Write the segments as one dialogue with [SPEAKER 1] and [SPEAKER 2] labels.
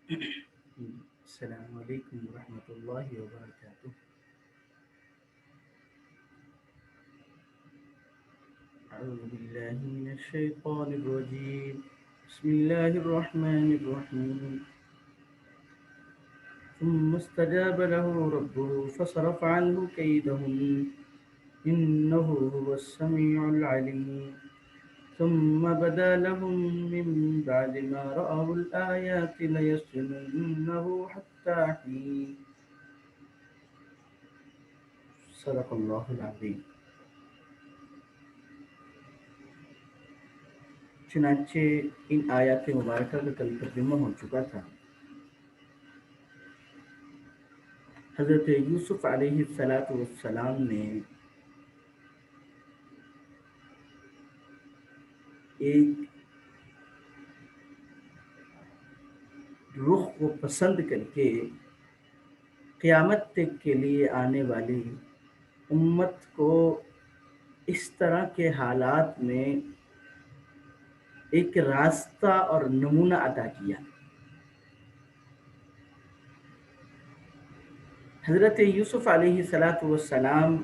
[SPEAKER 1] السلام علیکم ورحمۃ اللہ وبرکاتہ۔ اعوذ باللہ من الشیطان الرجیم، بسم اللہ الرحمن الرحیم۔ ثم استجاب له ربه فصرف عنه كيدهم إنه هو السميع العليم ثم بدا لهم من بعد ما رأوا الآيات ليسجننه حتى حين صدق اللہ العظیم۔ چنانچہ ان آیات مبارکہ کا کل ترجمہ ہو چکا تھا۔ حضرت یوسف علیہ السلام نے ایک رخ کو پسند کر کے قیامت تک کے لیے آنے والی امت کو اس طرح کے حالات میں ایک راستہ اور نمونہ عطا کیا۔ حضرت یوسف علیہ السلام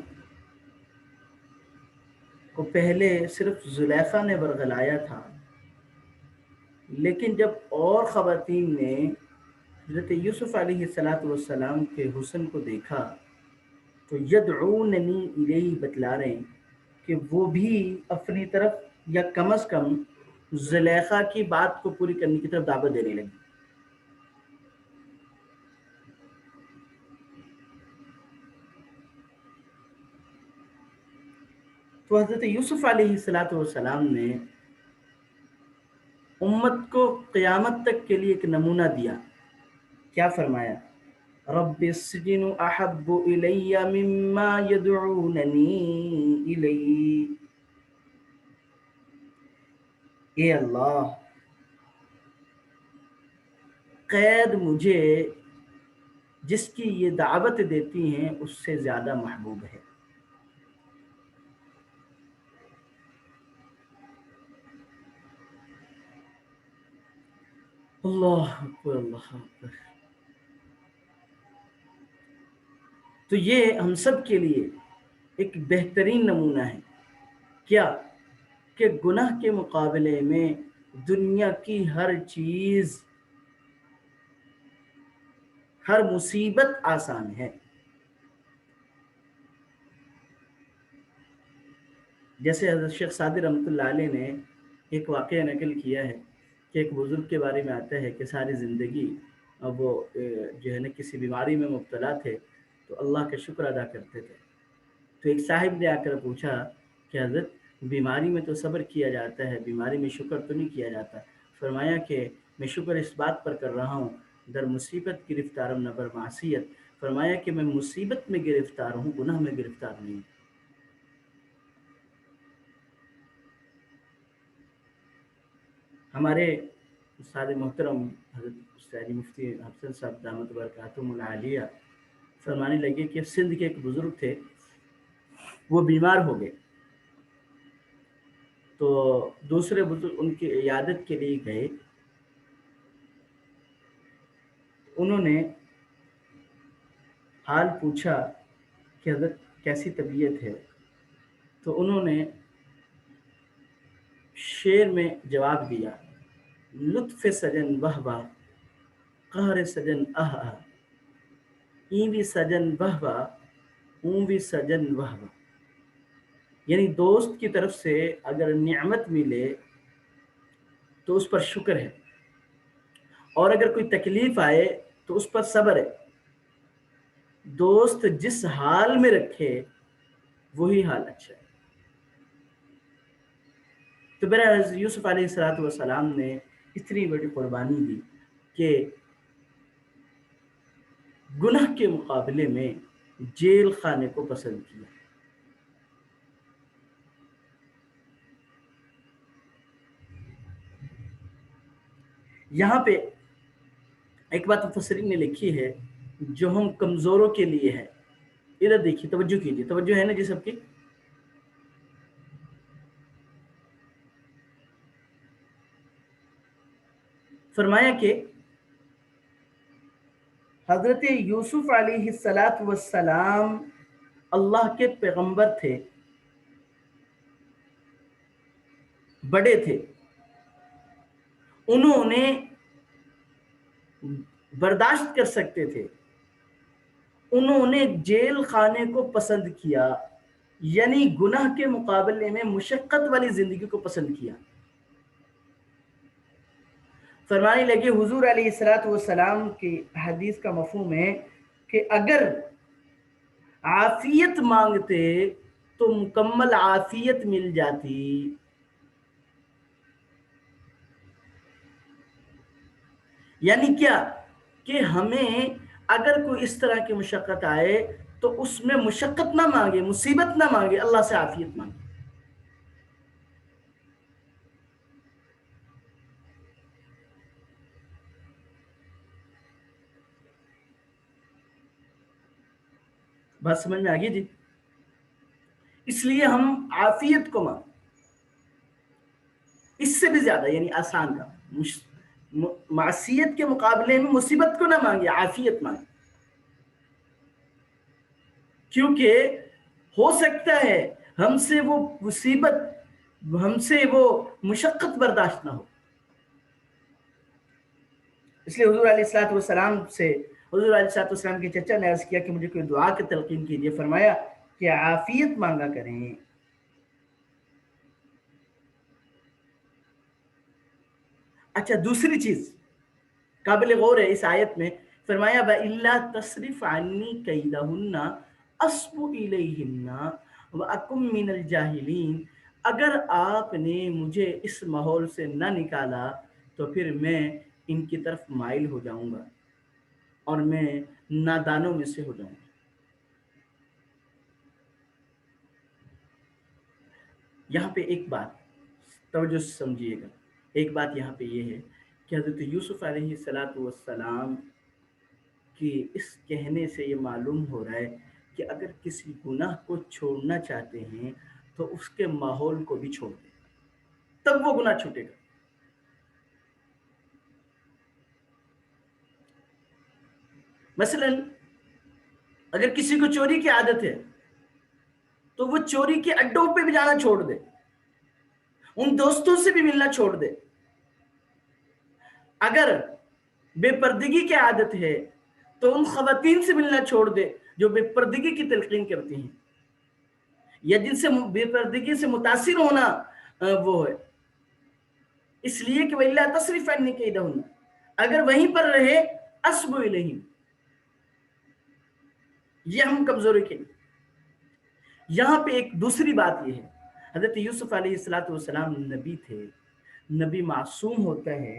[SPEAKER 1] کو پہلے صرف زلیخا نے برگلایا تھا، لیکن جب اور خواتین نے حضرت یوسف علیہ السلام کے حسن کو دیکھا تو یدعوننی الیہ بتلا رہے ہیں کہ وہ بھی اپنی طرف یا کم از کم زلیخا کی بات کو پوری کرنے کی طرف دعوت دینے لگی۔ تو حضرت یوسف علیہ السلام نے امت کو قیامت تک کے لیے ایک نمونہ دیا۔ کیا فرمایا؟ رب السجن احب الی مما یدعوننی الی، اے اللہ قید مجھے جس کی یہ دعوت دیتی ہیں اس سے زیادہ محبوب ہے۔ اللہ اکبر، اللہ اکبر۔ تو یہ ہم سب کے لیے ایک بہترین نمونہ ہے۔ کیا کہ گناہ کے مقابلے میں دنیا کی ہر چیز، ہر مصیبت آسان ہے۔ جیسے حضرت شیخ سعدی رحمۃ اللہ علیہ نے ایک واقعہ نقل کیا ہے کہ ایک بزرگ کے بارے میں آتا ہے کہ ساری زندگی وہ جو ہے نا کسی بیماری میں مبتلا تھے تو اللہ کا شکر ادا کرتے تھے۔ تو ایک صاحب نے آ کر پوچھا کہ حضرت بیماری میں تو صبر کیا جاتا ہے، بیماری میں شکر تو نہیں کیا جاتا۔ فرمایا کہ میں شکر اس بات پر کر رہا ہوں در مصیبت گرفتارم نہ بر معصیت۔ فرمایا کہ میں مصیبت میں گرفتار ہوں، گناہ میں گرفتار نہیں ہوں۔ ہمارے استاد محترم حضرت استاد مفتی حسن صاحب دامت برکاتہم العالیہ فرمانے لگے کہ سندھ کے ایک بزرگ تھے، وہ بیمار ہو گئے تو دوسرے بزرگ ان کی عیادت کے لیے گئے۔ انہوں نے حال پوچھا کہ حضرت کیسی طبیعت ہے؟ تو انہوں نے شعر میں جواب دیا، لطف سجن واہ واہ قہر سجن آہ آہ، این بھی سجن واہ واہ اون بھی سجن واہ واہ۔ یعنی دوست کی طرف سے اگر نعمت ملے تو اس پر شکر ہے، اور اگر کوئی تکلیف آئے تو اس پر صبر ہے۔ دوست جس حال میں رکھے وہی حال اچھا ہے۔ تو میرا یوسف علیہ السلام نے اتنی بڑی قربانی دی کہ گناہ کے مقابلے میں جیل خانے کو پسند کیا۔ یہاں پہ ایک بات مفسرین نے لکھی ہے جو ہم کمزوروں کے لیے ہے۔ ادھر دیکھیے، توجہ کیجیے، توجہ ہے نا جی سب کی؟ فرمایا کہ حضرت یوسف علیہ الصلاۃ والسلام اللہ کے پیغمبر تھے، بڑے تھے، انہوں نے برداشت کر سکتے تھے، انہوں نے جیل خانے کو پسند کیا، یعنی گناہ کے مقابلے میں مشقت والی زندگی کو پسند کیا۔ فرمانے لگے حضور علیہ الصلوۃ والسلام کی حدیث کا مفہوم ہے کہ اگر عافیت مانگتے تو مکمل عافیت مل جاتی، یعنی کیا کہ ہمیں اگر کوئی اس طرح کی مشقت آئے تو اس میں مشقت نہ مانگے، مصیبت نہ مانگے، اللہ سے عافیت مانگے۔ بات سمجھ میں آ گئی جی؟ اس لیے ہم عافیت کو مانگیں، اس سے بھی زیادہ یعنی آسان کا، معصیت کے مقابلے میں مصیبت کو نہ مانگے، عافیت مانگے، کیونکہ ہو سکتا ہے ہم سے وہ مصیبت، ہم سے وہ مشقت برداشت نہ ہو۔ اس لیے حضور علیہ الصلوۃ والسلام سے حضور علیہ الصلوۃ والسلام کے چچا نے عرض کیا کہ مجھے کوئی دعا کی تلقین کیجیے، فرمایا کہ عافیت مانگا کریں۔ اچھا، دوسری چیز قابل غور ہے اس آیت میں، فرمایا وَإِلَّا تَصْرِفْ عَنِّي كَيْدَهُنَّ أَصْبُ إِلَيْهِنَّ وَأَكُن مِّنَ الْجَاهِلِينَ، اگر آپ نے مجھے اس ماحول سے نہ نکالا تو پھر میں ان کی طرف مائل ہو جاؤں گا اور میں نادانوں میں سے ہو جاؤں گا۔ یہاں پہ ایک بات توجہ سے سمجھیے گا، ایک بات یہاں پہ یہ ہے کہ حضرت یوسف علیہ الصلوۃ والسلام کہ اس کہنے سے یہ معلوم ہو رہا ہے کہ اگر کسی گناہ کو چھوڑنا چاہتے ہیں تو اس کے ماحول کو بھی چھوڑ دیں، تب وہ گناہ چھوٹے گا۔ مثلا اگر کسی کو چوری کی عادت ہے تو وہ چوری کے اڈوں پہ بھی جانا چھوڑ دے، ان دوستوں سے بھی ملنا چھوڑ دے۔ اگر بے پردگی کی عادت ہے تو ان خواتین سے ملنا چھوڑ دے جو بے پردگی کی تلقین کرتی ہیں یا جن سے بے پردگی سے متاثر ہونا وہ ہے، اس لیے کہ وَإِلَّا تَصْرِفْ عَنِّي كَيْدَهُنَّ، اگر وہیں پر رہے أَصْبُ إِلَيْهِمْ، یہ ہم کمزوری کے لیے۔ یہاں پہ ایک دوسری بات یہ ہے، حضرت یوسف علیہ الصلوۃ والسلام نبی تھے، نبی معصوم ہوتا ہے،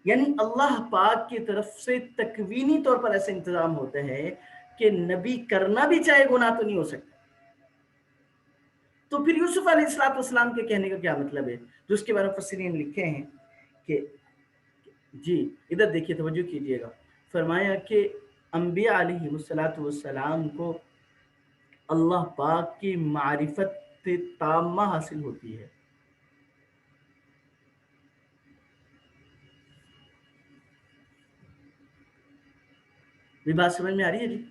[SPEAKER 1] یعنی اللہ پاک کی طرف سے تکوینی طور پر ایسا انتظام ہوتا ہے کہ نبی کرنا بھی چاہے گناہ تو نہیں ہو سکتا۔ تو پھر یوسف علیہ الصلوۃ والسلام کے کہنے کا کیا مطلب ہے، جو اس کے بارے میں مفسرین لکھے ہیں کہ جی ادھر دیکھیے، توجہ کیجیے گا، فرمایا کہ انبیاء علیہ الصلوۃ والسلام کو اللہ پاک کی معرفت تامہ حاصل ہوتی ہے۔ یہ بات سمجھ میں آ رہی ہے جی؟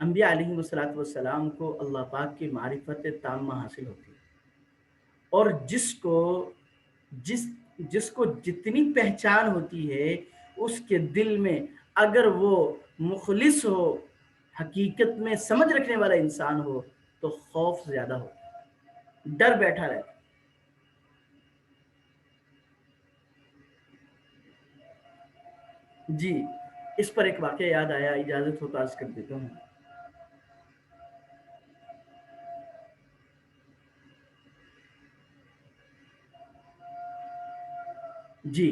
[SPEAKER 1] انبیاء علیہ الصلوۃ والسلام کو اللہ پاک کی معرفت تامہ حاصل ہوتی ہے، اور جس کو جتنی پہچان ہوتی ہے اس کے دل میں اگر وہ مخلص ہو، حقیقت میں سمجھ رکھنے والا انسان ہو تو خوف زیادہ ہو، ڈر بیٹھا رہتا۔ جی اس پر ایک واقعہ یاد آیا، اجازت ہو تو عرض کر دیتا ہوں۔ جی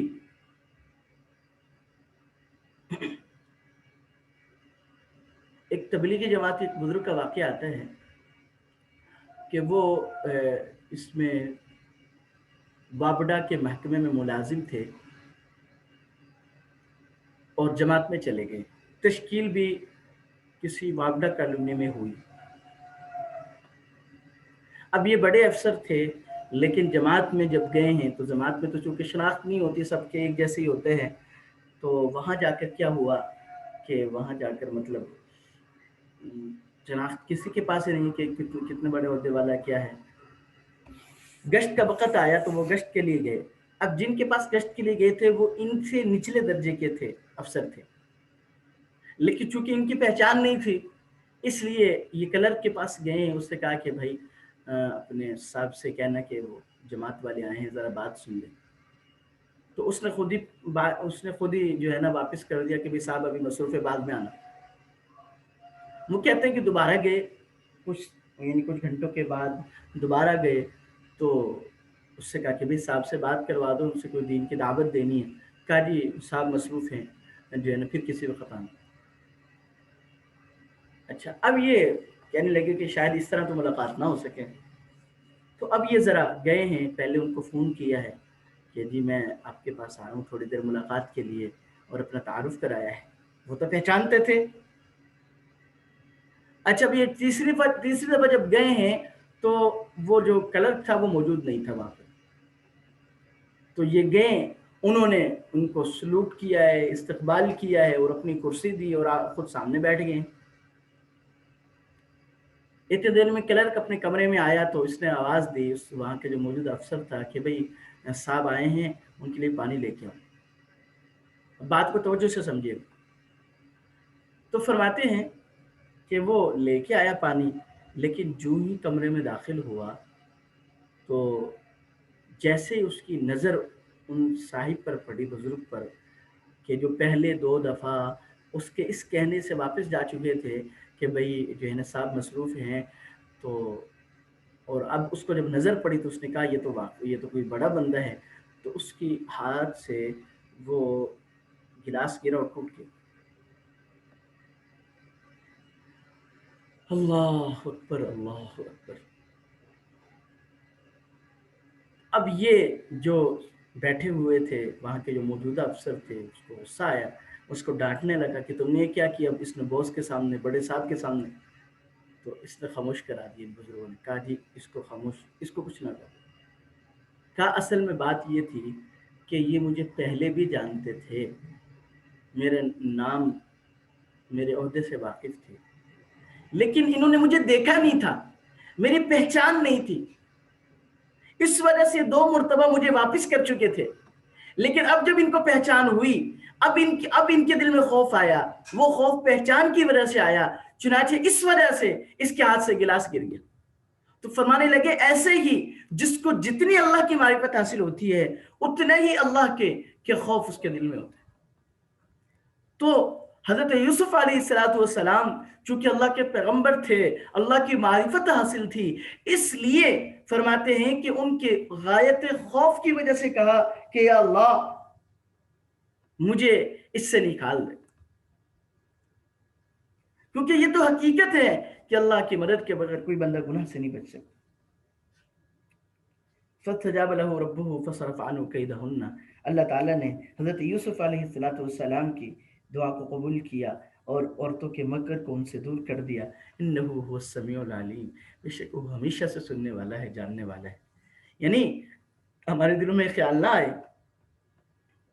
[SPEAKER 1] ایک تبلیغی جماعت کے ایک بزرگ کا واقعہ آتا ہے کہ وہ اس میں وابڈا کے محکمے میں ملازم تھے اور جماعت میں چلے گئے، تشکیل بھی کسی وابڈا کالونی میں ہوئی۔ اب یہ بڑے افسر تھے لیکن جماعت میں جب گئے ہیں تو جماعت میں تو چونکہ شناخت نہیں ہوتی، سب کے ایک جیسے ہی ہوتے ہیں، تو وہاں جا کر کیا ہوا کہ وہاں جا کر مطلب شناخت کسی کے پاس ہی نہیں کہ کتنے بڑے عہدے والا کیا ہے. گشت کا وقت آیا تو وہ گشت کے لیے گئے. اب جن کے پاس گشت کے لیے گئے تھے وہ ان سے نچلے درجے کے تھے، افسر تھے، لیکن چونکہ ان کی پہچان نہیں تھی اس لیے یہ کلرک کے پاس گئے. اس سے کہا کہ بھائی اپنے صاحب سے کہنا کہ وہ جماعت والے آئے ہیں، ذرا بات سن لیں. تو اس نے خود ہی جو ہے نا واپس کر دیا کہ بھائی صاحب ابھی مصروف ہے، بعد میں آنا. وہ کہتے ہیں کہ دوبارہ گئے، کچھ گھنٹوں کے بعد دوبارہ گئے تو اس سے کہا کہ بھائی صاحب سے بات کروا دو، ان سے کوئی دین کی دعوت دینی ہے. کہا جی صاحب مصروف ہیں، جو ہے نا پھر کسی وقت آنا. اچھا، اب یہ کہنے لگے کہ شاید اس طرح تو ملاقات نہ ہو سکے. تو اب یہ ذرا گئے ہیں، پہلے ان کو فون کیا ہے کہ جی میں آپ کے پاس آ رہا ہوں تھوڑی دیر ملاقات کے لیے، اور اپنا تعارف کرایا ہے. وہ تو پہچانتے تھے. اچھا، اب یہ تیسری دفعہ جب گئے ہیں تو وہ جو کلرک تھا وہ موجود نہیں تھا وہاں پہ. تو یہ گئے، انہوں نے ان کو سلوٹ کیا ہے، استقبال کیا ہے اور اپنی کرسی دی اور خود سامنے بیٹھ گئے. اتنے دیر میں کلرک اپنے کمرے میں آیا تو اس نے آواز دی، اس وہاں کے جو موجود افسر تھا، کہ بھئی صاحب آئے ہیں، ان کے لیے پانی لے کے آؤ. بات کو توجہ سے سمجھیے. تو فرماتے ہیں کہ وہ لے کے آیا پانی، لیکن جو ہی کمرے میں داخل ہوا تو جیسے اس کی نظر ان صاحب پر پڑی، بزرگ پر، کہ جو پہلے 2 دفعہ اس کے اس کہنے سے واپس جا چکے تھے کہ بھئی جو ہے نا صاحب مصروف ہیں، تو اور اب اس کو جب نظر پڑی تو اس نے کہا یہ تو کوئی بڑا بندہ ہے. تو اس کی ہاتھ سے وہ گلاس گرا اور ٹوٹ گیا. اللہ اکبر، اللہ اکبر. اب یہ جو بیٹھے ہوئے تھے وہاں کے جو موجودہ افسر تھے، اس کو غصہ آیا، اس کو ڈانٹنے لگا کہ تم نے یہ کیا کیا. اب اس نے باس کے سامنے، بڑے صاحب کے سامنے، تو اس نے خاموش کرا دی. بزرگوں نے کہا جی اس کو خاموش، اس کو کچھ نہ کرو. کہا اصل میں بات یہ تھی کہ یہ مجھے پہلے بھی جانتے تھے، میرے نام، میرے عہدے سے واقف تھے، لیکن انہوں نے مجھے دیکھا نہیں تھا، میری پہچان نہیں تھی. اس وجہ سے 2 مرتبہ مجھے واپس کر چکے تھے. لیکن اب جب ان کو پہچان ہوئی، اب ان کے دل میں خوف آیا. وہ خوف پہچان کی وجہ سے آیا، چنانچہ اس وجہ سے اس کے ہاتھ سے گلاس گر گیا. تو فرمانے لگے ایسے ہی جس کو جتنی اللہ کی معرفت حاصل ہوتی ہے اتنے ہی اللہ کے خوف اس کے دل میں ہوتے ہیں. تو حضرت یوسف علیہ السلام چونکہ اللہ کے پیغمبر تھے، اللہ کی معرفت حاصل تھی، اس لیے فرماتے ہیں کہ ان کے غایت خوف کی وجہ سے کہا کہ یا اللہ مجھے اس سے نکال دے. کیونکہ یہ تو حقیقت ہے کہ اللہ کی مدد کے بغیر کوئی بندہ گناہ سے نہیں بچ سکتا. فَاسْتَجَابَ لَهُ رَبُّهُ فَصَرَفَ عَنْهُ كَيْدَهُنَّ. اللہ تعالیٰ نے حضرت یوسف علیہ السلام کی دعا کو قبول کیا اور عورتوں کے مکر کو ان سے دور کر دیا. إِنَّهُ هُوَ السَّمِيعُ الْعَلِيمُ. بے شک وہ ہمیشہ سے سننے والا ہے، جاننے والا ہے. یعنی ہمارے دلوں میں خیال نہ آئے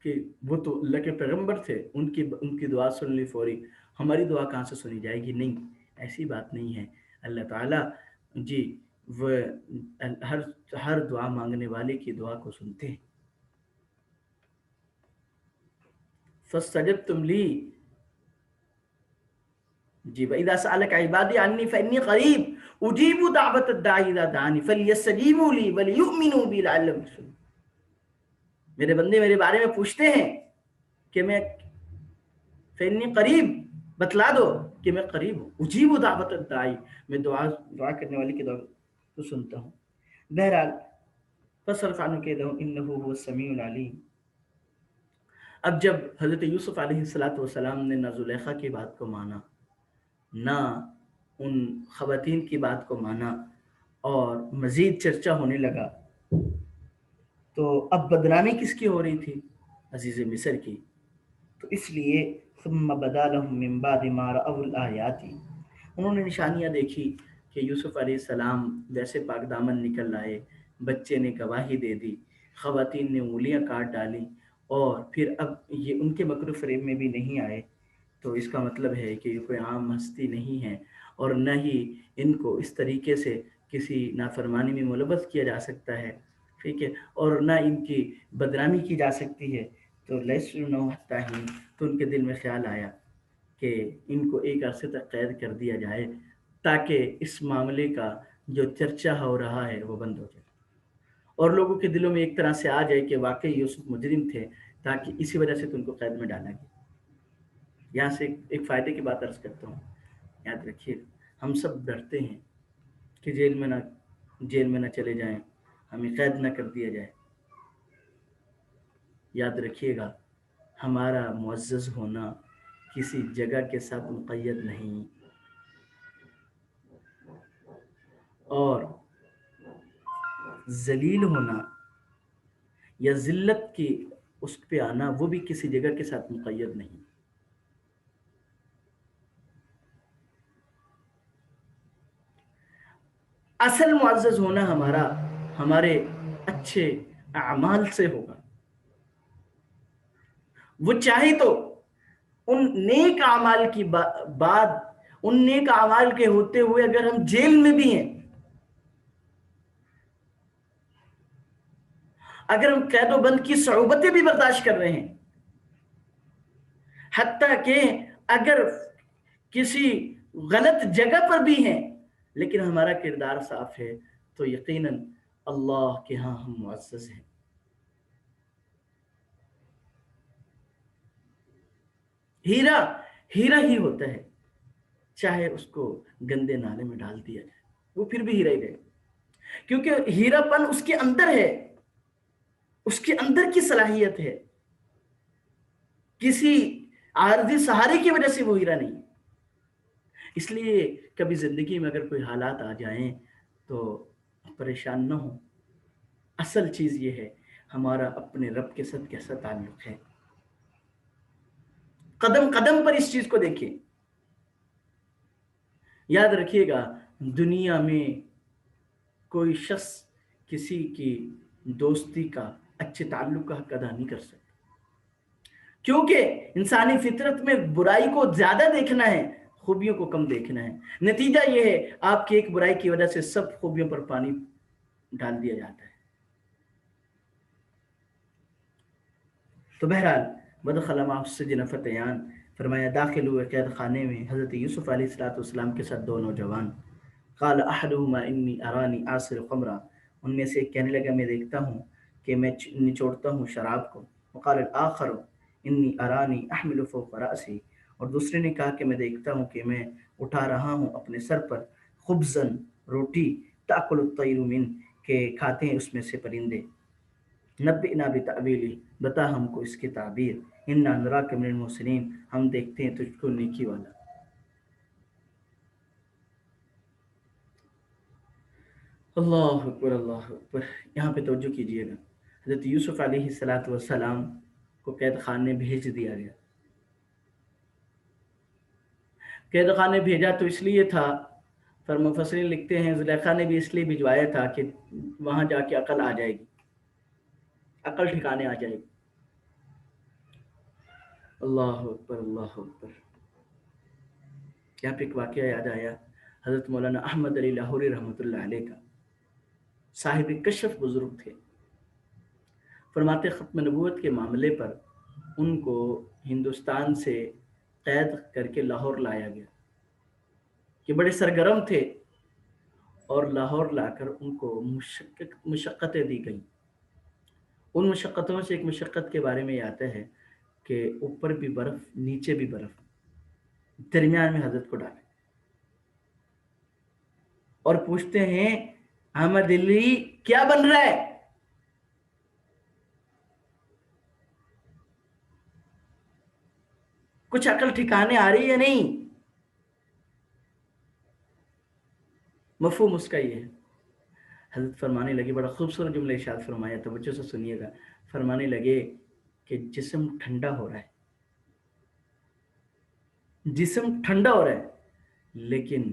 [SPEAKER 1] کہ وہ تو اللہ کے پیغمبر تھے، ان کی دعا سن لی فوری، ہماری دعا کہاں سے سنی جائے گی. نہیں، ایسی بات نہیں ہے. اللہ تعالیٰ جی وہ ہر دعا مانگنے والے کی دعا کو سنتے ہیں. فَاسْتَجَبْتُمْ لِي. جی وَإِذَا سَأَلَكَ عِبَادِي عَنِّي فَإِنِّي قَرِيبٌ أُجِيبُ دَعْوَةَ الدَّاعِ إِذَا دَعَانِ فَلْيَسْتَجِيبُوا لِي وَلْيُؤْمِنُوا بِي لَعَلَّهُمْ يَرْشُدُونَ. میرے بندے میرے بارے میں پوچھتے ہیں کہ میں فَإِنِّي قَرِيب، بتلا دو کہ میں قریب ہوں. اجیب دعوت الداعی، میں دعا کرنے والے کی دعا کو سنتا ہوں. بہرحال فَصَرْفَ عَنْهُ كَيْدَهُمْ إِنَّهُ هُوَ السَّمِيعُ الْعَلِيمُ. اب جب حضرت یوسف علیہ السلام نے نہ زلیخا کی بات کو مانا، نہ ان خواتین کی بات کو مانا، اور مزید چرچا ہونے لگا، تو اب بدنامی کس کی ہو رہی تھی؟ عزیز مصر کی. تو اس لیے ثم بدا لهم من بعد ما رأوا الآیات، انہوں نے نشانیاں دیکھی کہ یوسف علیہ السلام ویسے پاک دامن نکل آئے، بچے نے گواہی دے دی، خواتین نے انگلیاں کاٹ ڈالی، اور پھر اب یہ ان کے مکر و فریب میں بھی نہیں آئے. تو اس کا مطلب ہے کہ یہ کوئی عام ہستی نہیں ہے، اور نہ ہی ان کو اس طریقے سے کسی نافرمانی میں ملوث کیا جا سکتا ہے، ٹھیک ہے، اور نہ ان کی بدنامی کی جا سکتی ہے۔ تو لیسنو تاہین، تو ان کے دل میں خیال آیا کہ ان کو ایک عرصے تک قید کر دیا جائے تاکہ اس معاملے کا جو چرچا ہو رہا ہے وہ بند ہو جائے، اور لوگوں کے دلوں میں ایک طرح سے آ جائے کہ واقعی یوسف مجرم تھے، تاکہ اسی وجہ سے تو ان کو قید میں ڈالا گیا۔ یہاں سے ایک فائدے کی بات عرض کرتا ہوں، یاد رکھیے ہم سب ڈرتے ہیں کہ جیل میں نہ چلے جائیں، ہمیں قید نہ کر دیا جائے۔ یاد رکھیے گا ہمارا معزز ہونا کسی جگہ کے ساتھ مقید نہیں، اور ذلیل ہونا یا ذلت کی اس پہ آنا وہ بھی کسی جگہ کے ساتھ مقید نہیں۔ اصل معزز ہونا ہمارے اچھے اعمال سے ہوگا۔ وہ چاہے تو ان نیک اعمال کی بعد، ان نیک اعمال کے ہوتے ہوئے اگر ہم جیل میں بھی ہیں، اگر ہم قید و بند کی صعوبتیں بھی برداشت کر رہے ہیں، حتیٰ کہ اگر کسی غلط جگہ پر بھی ہیں، لیکن ہمارا کردار صاف ہے، تو یقیناً اللہ کے ہاں ہم معزز ہیں۔ ہیرا ہیرا ہی ہوتا ہے، چاہے اس کو گندے نالے میں ڈال دیا جائے، وہ پھر بھی ہیرا ہی رہے، کیونکہ ہیرا پن اس کے اندر ہے، اس کے اندر کی صلاحیت ہے، کسی عارضی سہارے کی وجہ سے وہ ہیرا نہیں۔ اس لیے کبھی زندگی میں اگر کوئی حالات آ جائیں تو پریشان نہ ہو، اصل چیز یہ ہے ہمارا اپنے رب کے ساتھ کیسا تعلق ہے، قدم قدم پر اس چیز کو دیکھیں۔ یاد رکھیے گا دنیا میں کوئی شخص کسی کی دوستی کا، اچھے تعلق کا حق ادا نہیں کر سکتا، کیونکہ انسانی فطرت میں برائی کو زیادہ دیکھنا ہے، خوبیوں کو کم دیکھنا ہے۔ نتیجہ یہ ہے آپ کی ایک برائی کی وجہ سے سب خوبیوں پر پانی ڈال دیا جاتا ہے۔ تو بہرحال بدخل معه السجن فتیان، فرمایا داخل ہوئے قید خانے میں حضرت یوسف علیہ السلام کے ساتھ دو نوجوان۔ قال احدهما انی ارانی آصر خمرا، ان میں سے ایک کہنے لگا میں دیکھتا ہوں کہ میں نچوڑتا ہوں شراب کو۔ وقال الاخر انی ارانی احمل فوق راسی، اور دوسرے نے کہا کہ میں دیکھتا ہوں کہ میں اٹھا رہا ہوں اپنے سر پر خبزن، روٹی، تاکل الطیر من، کہ کھاتے ہیں اس میں سے پرندے۔ نبئنا بتأویلی، بتا ہم کو اس کی تعبیر، انا نراک من المحسنین، ہم دیکھتے ہیں تجھ کو نیکی والا۔ اللہ اکبر اللہ اکبر۔ یہاں پہ توجہ کیجئے گا، حضرت یوسف علیہ السلام کو قید خانے بھیج دیا گیا۔ قید خانے بھیجا تو اس لیے تھا، پر مفسرین لکھتے ہیں زلیخا نے بھی اس لیے بھجوایا تھا کہ وہاں جا کے عقل آ جائے گی، عقل ٹھکانے آ جائے گی۔ اللہ اکبر اللہ اکبر۔ یہاں پہ ایک واقعہ یاد آیا، حضرت مولانا احمد علی لاہوری رحمۃ اللہ علیہ کا، صاحب کشف بزرگ تھے، فرماتے ختم نبوت کے معاملے پر ان کو ہندوستان سے قید کر کے لاہور لایا گیا، کہ بڑے سرگرم تھے، اور لاہور لا کر ان کو مشقتیں دی گئیں۔ ان مشقتوں سے ایک مشقت کے بارے میں یہ آتا ہے کہ اوپر بھی برف نیچے بھی برف، درمیان میں حضرت کو ڈالے، اور پوچھتے ہیں احمد علی کیا بن رہا ہے؟ کچھ عقل ٹھکانے آ رہی ہے نہیں؟ مفہوم اس کا یہ ہے، حضرت فرمانے لگے، بڑا خوبصورت جملہ ارشاد فرمایا، توجہ سے سنیے گا، فرمانے لگے کہ جسم ٹھنڈا ہو رہا ہے، جسم ٹھنڈا ہو رہا ہے، لیکن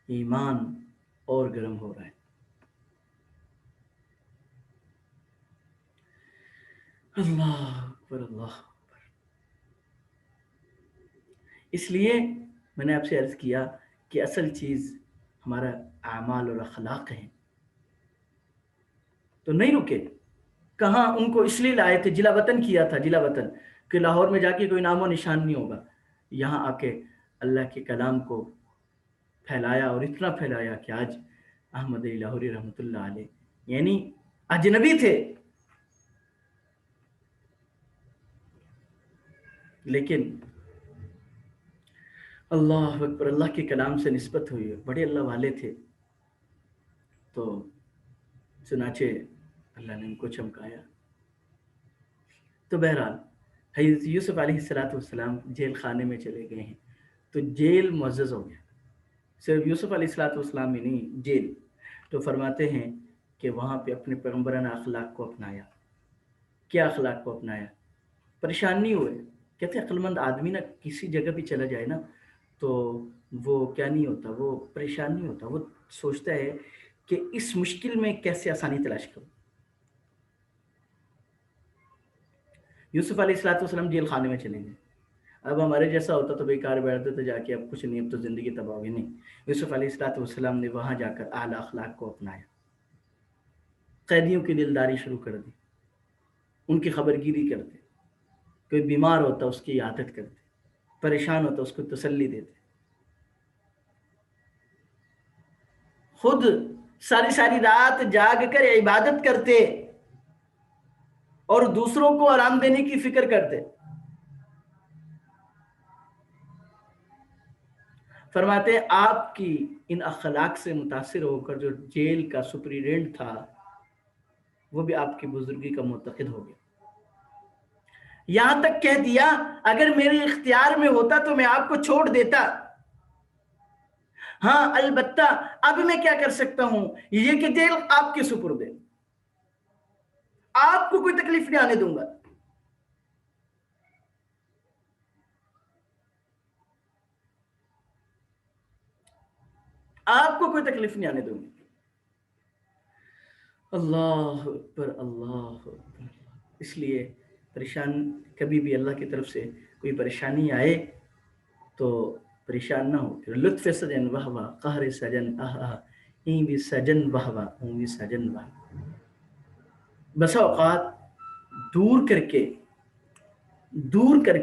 [SPEAKER 1] ایمان اور گرم ہو رہا ہے۔ اللہ اکبر اللہ۔ اس لیے میں نے آپ سے عرض کیا کہ اصل چیز ہمارا اعمال اور اخلاق ہیں. تو نہیں رکے. کہاں ان کو اس لیے لائے تھے، جلا وطن کیا تھا، جلا وطن کہ لاہور میں جا کے کوئی نام و نشان نہیں ہوگا. یہاں آ کے اللہ کے کلام کو پھیلایا، اور اتنا پھیلایا کہ آج احمد علی لاہوری رحمۃ اللہ علیہ یعنی اجنبی تھے، لیکن اللہ اکبر، اللہ کے کلام سے نسبت ہوئی، بڑے اللہ والے تھے. تو چنانچہ اللہ نے ان کو چمکایا. تو بہرحال حضرت یوسف علیہ السلام جیل خانے میں چلے گئے ہیں، تو جیل معزز ہو گیا. صرف یوسف علیہ السلام ہی نہیں، جیل. تو فرماتے ہیں کہ وہاں پہ اپنے پیغمبرانہ اخلاق کو اپنایا. کیا اخلاق کو اپنایا؟ پریشان نہیں ہوئے. کہتے ہیں عقل مند آدمی نا کسی جگہ بھی چلا جائے نا تو وہ کیا نہیں ہوتا، وہ پریشان نہیں ہوتا، وہ سوچتا ہے کہ اس مشکل میں کیسے آسانی تلاش کروں. یوسف علیہ السلام جیل خانے میں چلیں گے. اب ہمارے جیسا ہوتا تو بیکار بیٹھتے تو جا کے اب کچھ نہیں، اب تو زندگی تباہ ہوگی. نہیں، یوسف علیہ السلام نے وہاں جا کر اعلیٰ اخلاق کو اپنایا. قیدیوں کی دلداری شروع کر دی، ان کی خبر گیری کرتے. کوئی بیمار ہوتا اس کی عادت کرتے، پریشان ہوتا اس کو تسلی دیتے. خود ساری ساری رات جاگ کر عبادت کرتے اور دوسروں کو آرام دینے کی فکر کرتے. فرماتے ہیں آپ کی ان اخلاق سے متاثر ہو کر جو جیل کا سپریڈنٹ تھا وہ بھی آپ کی بزرگی کا معتقد ہو گیا. یہاں تک کہہ دیا اگر میرے اختیار میں ہوتا تو میں آپ کو چھوڑ دیتا. ہاں البتہ اب میں کیا کر سکتا ہوں، یہ کہ جیل آپ کے سپرد ہے، آپ کو کوئی تکلیف نہیں آنے دوں گا. آپ کو کوئی تکلیف نہیں آنے دوں گی. اللہ اکبر، اللہ اکبر. اس لیے پریشان کبھی بھی اللہ کی طرف سے کوئی پریشانی آئے تو پریشان نہ ہو. لطف سجن واہ واہ، قہر سجن آہ آہ، این بھی سجن واہ واہ، اون بھی سجن واہ. بسا اوقات دور کر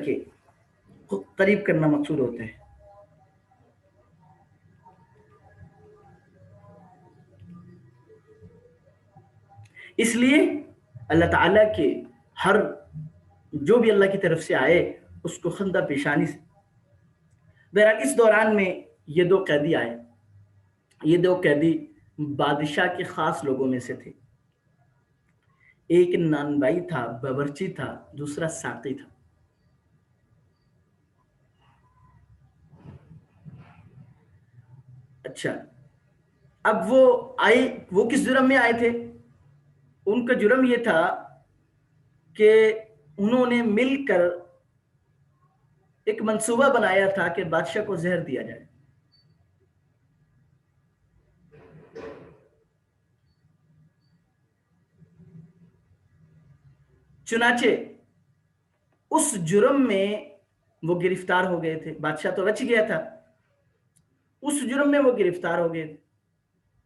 [SPEAKER 1] کے قریب کرنا مقصود ہوتے ہیں. اس لیے اللہ تعالیٰ کے ہر جو بھی اللہ کی طرف سے آئے اس کو خندہ پیشانی سے. بہرحال اس دوران میں یہ دو قیدی آئے. یہ دو قیدی بادشاہ کے خاص لوگوں میں سے تھے. ایک نانبائی تھا، باورچی تھا، دوسرا ساقی تھا. اچھا، اب وہ آئے، وہ کس جرم میں آئے تھے؟ ان کا جرم یہ تھا کہ انہوں نے مل کر ایک منصوبہ بنایا تھا کہ بادشاہ کو زہر دیا جائے. چنانچہ اس جرم میں وہ گرفتار ہو گئے تھے. بادشاہ تو بچ گیا تھا، اس جرم میں وہ گرفتار ہو گئے تھے.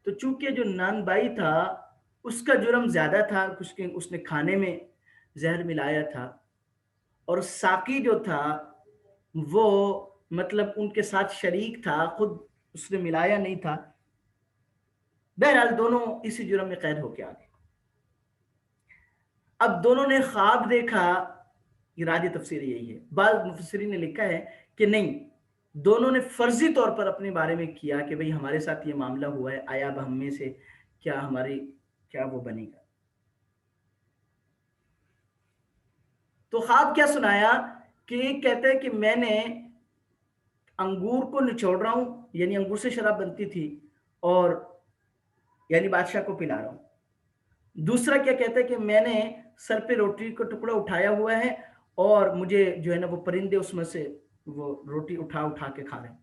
[SPEAKER 1] تو چونکہ جو نان بائی تھا اس کا جرم زیادہ تھا، اس نے کھانے میں زہر ملایا تھا، اور ساقی جو تھا وہ مطلب ان کے ساتھ شریک تھا، خود اس نے ملایا نہیں تھا. بہرحال دونوں اسی جرم میں قید ہو کے آ گئے. اب دونوں نے خواب دیکھا. یہ راجی تفسیر یہی ہے. بعض مفسرین نے لکھا ہے کہ نہیں، دونوں نے فرضی طور پر اپنے بارے میں کیا کہ بھئی ہمارے ساتھ یہ معاملہ ہوا ہے، آیا اب ہم میں سے کیا وہ بنے گا. تو خواب کیا سنایا کہ ایک کہتا ہے کہ میں نے انگور کو نچوڑ رہا ہوں، یعنی انگور سے شراب بنتی تھی، اور یعنی بادشاہ کو پلا رہا ہوں. دوسرا کیا کہتا ہے کہ میں نے سر پہ روٹی کا ٹکڑا اٹھایا ہوا ہے اور مجھے جو ہے نا وہ پرندے اس میں سے وہ روٹی اٹھا کے کھا رہے ہیں.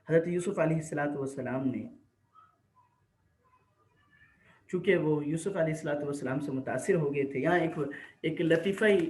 [SPEAKER 1] حضرت یوسف علیہ السلام نے چونکہ وہ یوسف علیہ السلام سے متاثر ہو گئے تھے. یہاں ایک لطیفہ ہی